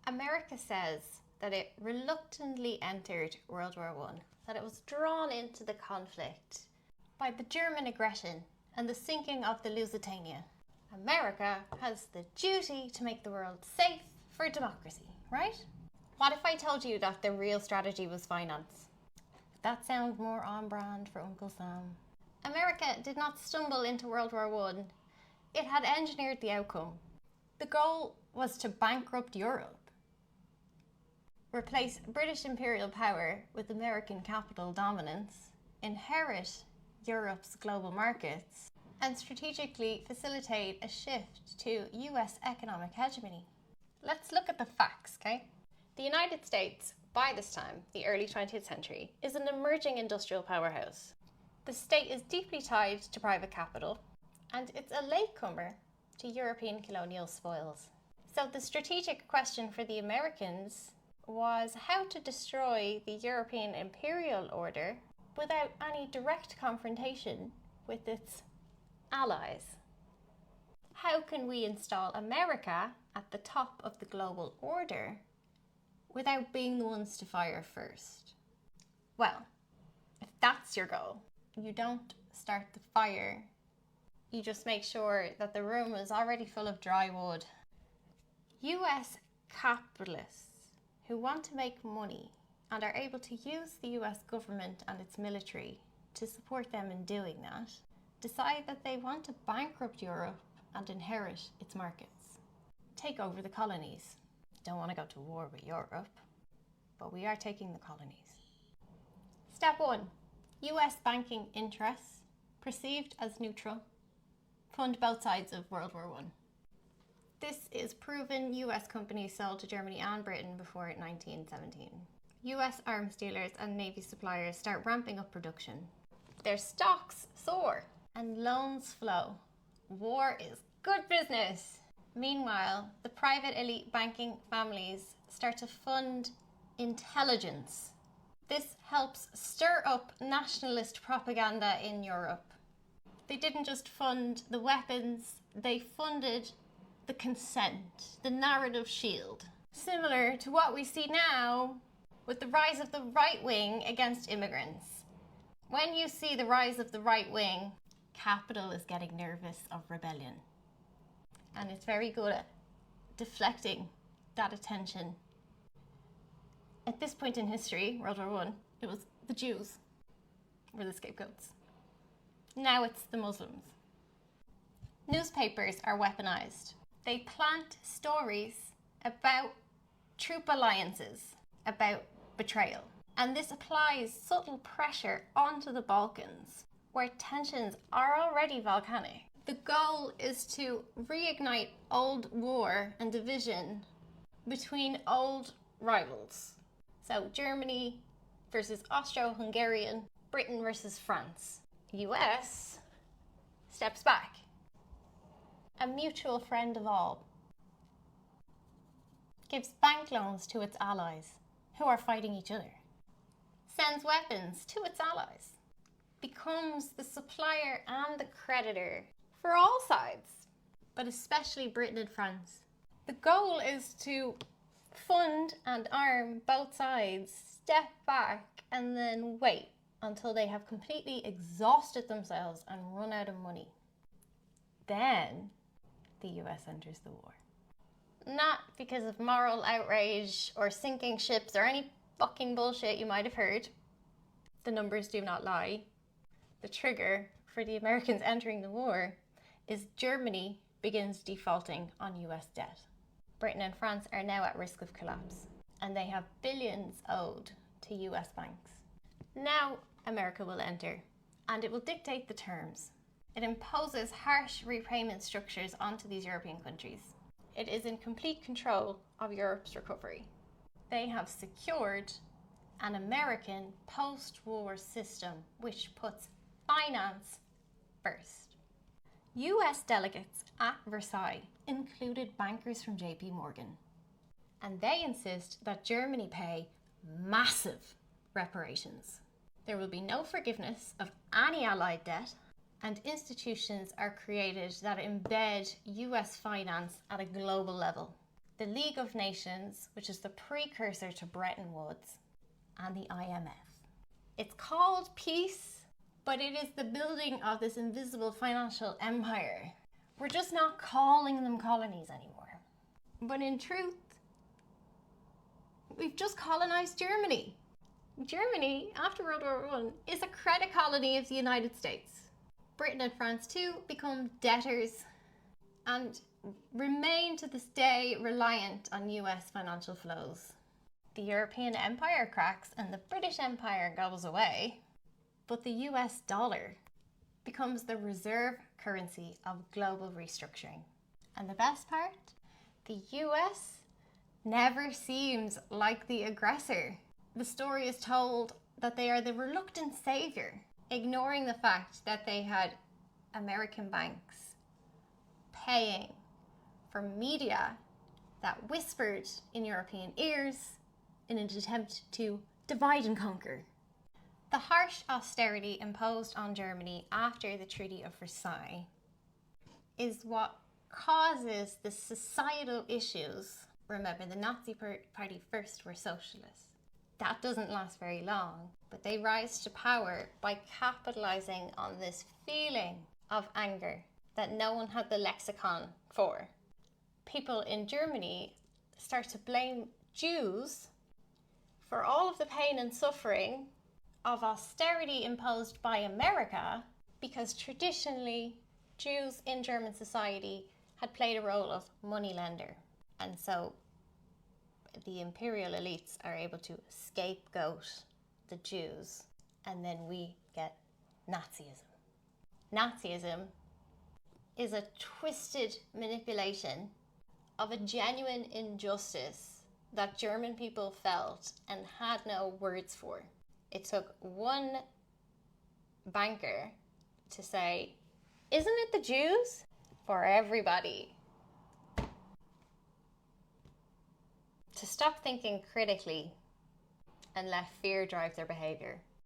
America says that it reluctantly entered World War I, that it was drawn into the conflict by the German aggression and the sinking of the Lusitania. America has the duty to make the world safe for democracy, right? What if I told you that the real strategy was finance? Would that sound more on brand for Uncle Sam? America did not stumble into World War I. It had engineered the outcome. The goal was to bankrupt Europe, replace British imperial power with American capital dominance, inherit Europe's global markets, and strategically facilitate a shift to US economic hegemony. Let's look at the facts, okay? The United States, by this time, the early 20th century, is an emerging industrial powerhouse. The state is deeply tied to private capital, and it's a latecomer to European colonial spoils. So the strategic question for the Americans was how to destroy the European imperial order without any direct confrontation with its allies. How can we install America at the top of the global order without being the ones to fire first? Well, if that's your goal, you don't start the fire. You just make sure that the room is already full of dry wood. US capitalists who want to make money and are able to use the US government and its military to support them in doing that, decide that they want to bankrupt Europe and inherit its markets. Take over the colonies. Don't want to go to war with Europe, but we are taking the colonies. Step 1. US banking interests, perceived as neutral, fund both sides of World War I. This is proven US companies sold to Germany and Britain before 1917. US arms dealers and Navy suppliers start ramping up production. Their stocks soar and loans flow. War is good business. Meanwhile, the private elite banking families start to fund intelligence. This helps stir up nationalist propaganda in Europe. They didn't just fund the weapons, they funded the consent, the narrative shield. Similar to what we see now with the rise of the right wing against immigrants. When you see the rise of the right wing, capital is getting nervous of rebellion. And it's very good at deflecting that attention. At this point in history, World War I, it was the Jews were the scapegoats. Now it's the Muslims. Newspapers are weaponized. They plant stories about troop alliances, about betrayal. And this applies subtle pressure onto the Balkans, where tensions are already volcanic. The goal is to reignite old war and division between old rivals. So Germany versus Austro-Hungarian, Britain versus France. US steps back. A mutual friend of all. Gives bank loans to its allies who are fighting each other. Sends weapons to its allies. Becomes the supplier and the creditor for all sides, but especially Britain and France. The goal is to fund and arm both sides, step back, and then wait until they have completely exhausted themselves and run out of money. Then the US enters the war. Not because of moral outrage or sinking ships or any fucking bullshit you might have heard. The numbers do not lie. The trigger for the Americans entering the war is Germany begins defaulting on US debt. Britain and France are now at risk of collapse, and they have billions owed to US banks. Now America will enter, and it will dictate the terms. It imposes harsh repayment structures onto these European countries. It is in complete control of Europe's recovery. They have secured an American post-war system which puts finance first. US delegates at Versailles included bankers from JP Morgan, and they insist that Germany pay massive reparations. There will be no forgiveness of any Allied debt, and institutions are created that embed US finance at a global level. the League of Nations, which is the precursor to Bretton Woods, and the IMF. It's called peace, but it is the building of this invisible financial empire. We're just not calling them colonies anymore. But in truth, we've just colonized Germany. Germany, after World War I, is a credit colony of the United States. Britain and France too become debtors and remain to this day reliant on US financial flows. The European empire cracks and the British Empire goes away, but the US dollar becomes the reserve currency of global restructuring. And the best part? The US never seems like the aggressor. The story is told that they are the reluctant savior, ignoring the fact that they had American banks paying for media that whispered in European ears in an attempt to divide and conquer. The harsh austerity imposed on Germany after the Treaty of Versailles is what causes the societal issues. Remember, the Nazi Party first were socialists. That doesn't last very long, but they rise to power by capitalizing on this feeling of anger that no one had the lexicon for. People in Germany start to blame Jews for all of the pain and suffering of austerity imposed by America, because traditionally Jews in German society had played a role of moneylender. And so the imperial elites are able to scapegoat the Jews, and then we get Nazism. Nazism is a twisted manipulation of a genuine injustice that German people felt and had no words for. It took one banker to say, "Isn't it the Jews?" for everybody to stop thinking critically and let fear drive their behavior.